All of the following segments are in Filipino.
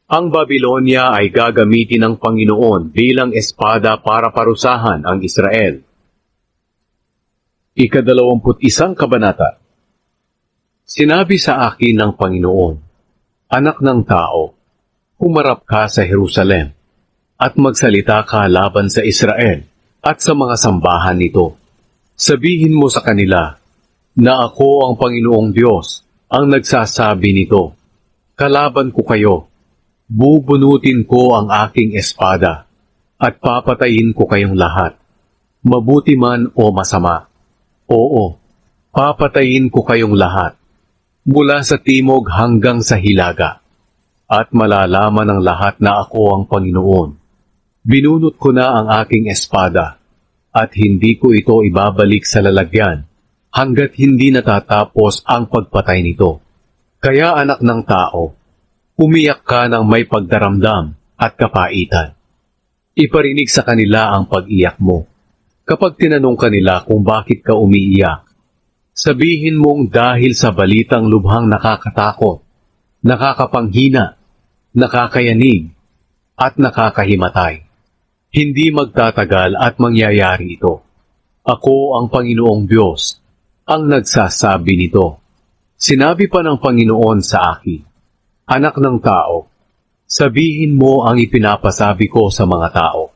Ang Babylonia ay gagamitin ng Panginoon bilang espada para parusahan ang Israel. Ika-21 Kabanata. Sinabi sa akin ng Panginoon, Anak ng tao, humarap ka sa Jerusalem, at magsalita ka laban sa Israel at sa mga sambahan nito. Sabihin mo sa kanila, na ako ang Panginoong Diyos ang nagsasabi nito. Kalaban ko kayo. Bubunutin ko ang aking espada, at papatayin ko kayong lahat, mabuti man o masama. Oo, papatayin ko kayong lahat, mula sa timog hanggang sa hilaga, at malalaman ng lahat na ako ang Panginoon. Binunot ko na ang aking espada, at hindi ko ito ibabalik sa lalagyan, hanggat hindi natatapos ang pagpatay nito. Kaya anak ng tao, umiyak ka ng may pagdaramdam at kapaitan. Iparinig sa kanila ang pag-iyak mo. Kapag tinanong kanila kung bakit ka umiiyak, sabihin mong dahil sa balitang lubhang nakakatakot, nakakapanghina, nakakayanig, at nakakahimatay. Hindi magtatagal at mangyayari ito. Ako ang Panginoong Diyos, ang nagsasabi nito. Sinabi pa ng Panginoon sa akin, Anak ng tao, sabihin mo ang ipinapasabi ko sa mga tao.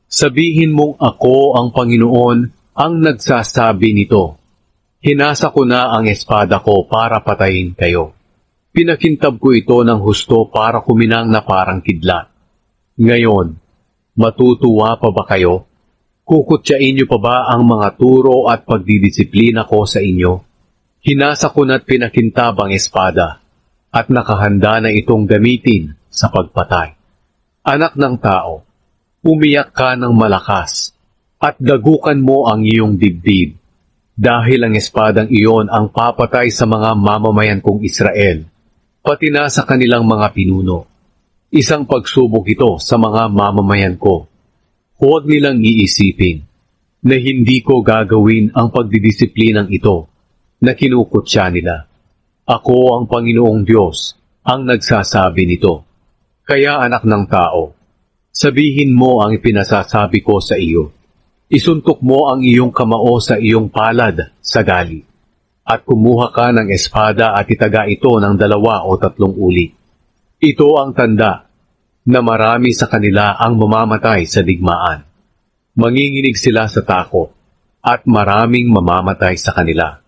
Sabihin mong ako ang Panginoon ang nagsasabi nito. Hinasa ko na ang espada ko para patayin kayo. Pinakintab ko ito ng husto para kuminang na parang kidlat. Ngayon, matutuwa pa ba kayo? Kukutyain niyo pa ba ang mga turo at pagdidisiplina ko sa inyo? Hinasa ko na't pinakintab ang espada, at nakahanda na itong gamitin sa pagpatay. Anak ng tao, umiyak ka ng malakas, at dagukan mo ang iyong dibdib, dahil ang espadang iyon ang papatay sa mga mamamayan kong Israel, pati na sa kanilang mga pinuno. Isang pagsubok ito sa mga mamamayan ko. Huwag nilang iisipin na hindi ko gagawin ang pagdidisiplinang ito na kinukutya nila. Ako ang Panginoong Diyos, ang nagsasabi nito. Kaya anak ng tao, sabihin mo ang ipinasasabi ko sa iyo. Isuntok mo ang iyong kamao sa iyong palad sa gali, at kumuha ka ng espada at itaga ito ng 2 o 3 ulit. Ito ang tanda na marami sa kanila ang mamamatay sa digmaan. Manginginig sila sa takot, at maraming mamamatay sa kanila.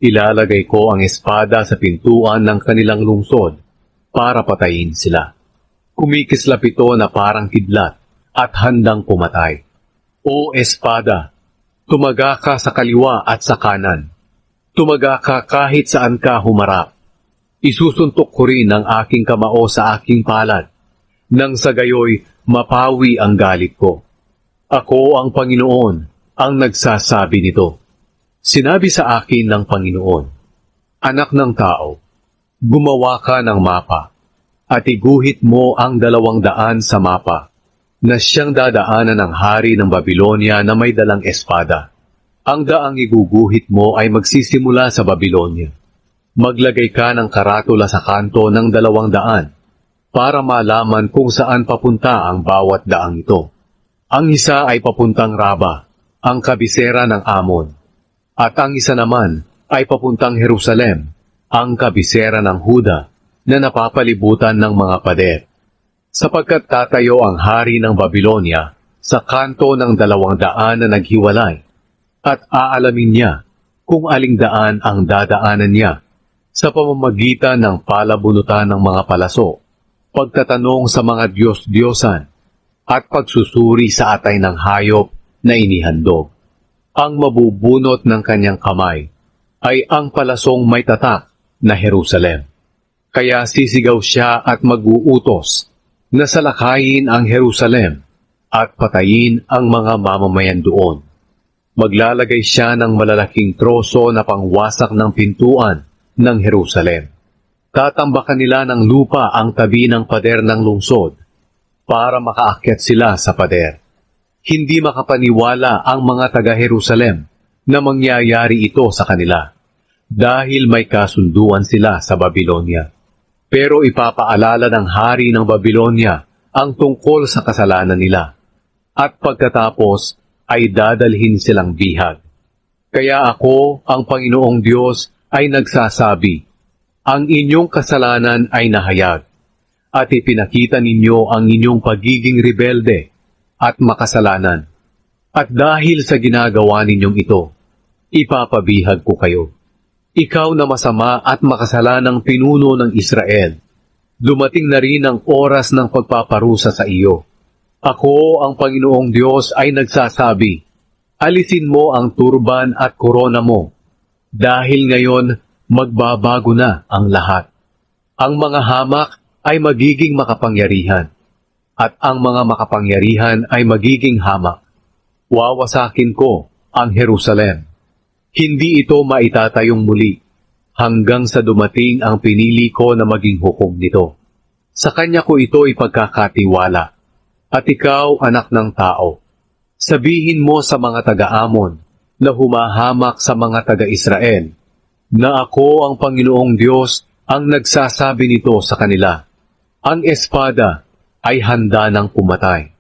Ilalagay ko ang espada sa pintuan ng kanilang lungsod para patayin sila. Kumikislap ito na parang kidlat at handang pumatay. O espada, tumaga ka sa kaliwa at sa kanan. Tumaga ka kahit saan ka humarap. Isusuntok ko rin ang aking kamao sa aking palad, nang sa gayoy mapawi ang galit ko. Ako ang Panginoon, ang nagsasabi nito. Sinabi sa akin ng Panginoon, Anak ng tao, gumawa ka ng mapa, at iguhit mo ang 200 sa mapa, na siyang dadaanan ng hari ng Babylonia na may dalang espada. Ang daang iguguhit mo ay magsisimula sa Babylonia. Maglagay ka ng karatula sa kanto ng 200, para malaman kung saan papunta ang bawat daang ito. Ang isa ay papuntang Raba, ang kabisera ng Amon. At ang isa naman ay papuntang Jerusalem, ang kabisera ng Huda, na napapalibutan ng mga pader. Sapagkat tatayo ang hari ng Babylonia sa kanto ng 200 na naghiwalay, at aalamin niya kung aling daan ang dadaanan niya sa pamamagitan ng palabunutan ng mga palaso, pagtatanong sa mga Diyos-Diyosan, at pagsusuri sa atay ng hayop na inihandog. Ang mabubunot ng kanyang kamay ay ang palasong may tatak na Jerusalem. Kaya sisigaw siya at mag-uutos na salakayin ang Jerusalem at patayin ang mga mamamayan doon. Maglalagay siya ng malalaking troso na pangwasak ng pintuan ng Jerusalem. Tatambakan nila ng lupa ang tabi ng pader ng lungsod para makaakyat sila sa pader. Hindi makapaniwala ang mga taga-Jerusalem na mangyayari ito sa kanila dahil may kasunduan sila sa Babylonia. Pero ipapaalala ng hari ng Babylonia ang tungkol sa kasalanan nila, at pagkatapos ay dadalhin silang bihag. Kaya ako, ang Panginoong Diyos, ay nagsasabi, ang inyong kasalanan ay nahayag, at ipinakita ninyo ang inyong pagiging rebelde at makasalanan. At dahil sa ginagawa ninyong ito, ipapabihag ko kayo. Ikaw na masama at makasalanang pinuno ng Israel, dumating na rin ang oras ng pagpaparusa sa iyo. Ako, ang Panginoong Diyos, ay nagsasabi, alisin mo ang turban at korona mo, dahil ngayon magbabago na ang lahat. Ang mga hamak ay magiging makapangyarihan, at ang mga makapangyarihan ay magiging hamak. Wawasakin ko ang Jerusalem. Hindi ito maitatayong muli hanggang sa dumating ang pinili ko na maging hukom nito. Sa kanya ko ito ipagkakatiwala. At ikaw, anak ng tao, sabihin mo sa mga taga-Amon na humahamak sa mga taga-Israel na ako ang Panginoong Diyos ang nagsasabi nito sa kanila. Ang espada ay handa ng pumatay.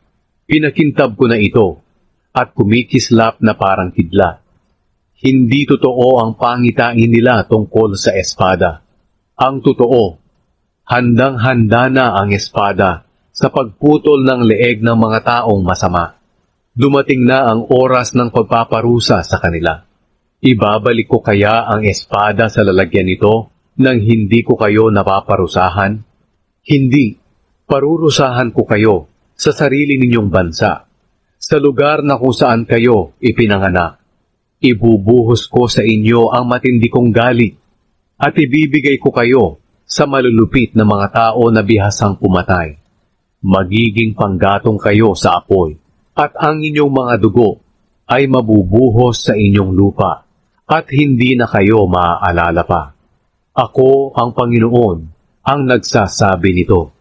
Pinakintab ko na ito at kumikislap na parang kidlat. Hindi totoo ang pangitain nila tungkol sa espada. Ang totoo, handang-handa na ang espada sa pagputol ng leeg ng mga taong masama. Dumating na ang oras ng pagpaparusa sa kanila. Ibabalik ko kaya ang espada sa lalagyan nito nang hindi ko kayo napaparusahan? Hindi, parurusahan ko kayo sa sarili ninyong bansa, sa lugar na kung saan kayo ipinanganak. Ibubuhos ko sa inyo ang matindi kong galit at ibibigay ko kayo sa malulupit na mga tao na bihasang pumatay. Magiging panggatong kayo sa apoy at ang inyong mga dugo ay mabubuhos sa inyong lupa at hindi na kayo maaalala pa. Ako ang Panginoon ang nagsasabi nito.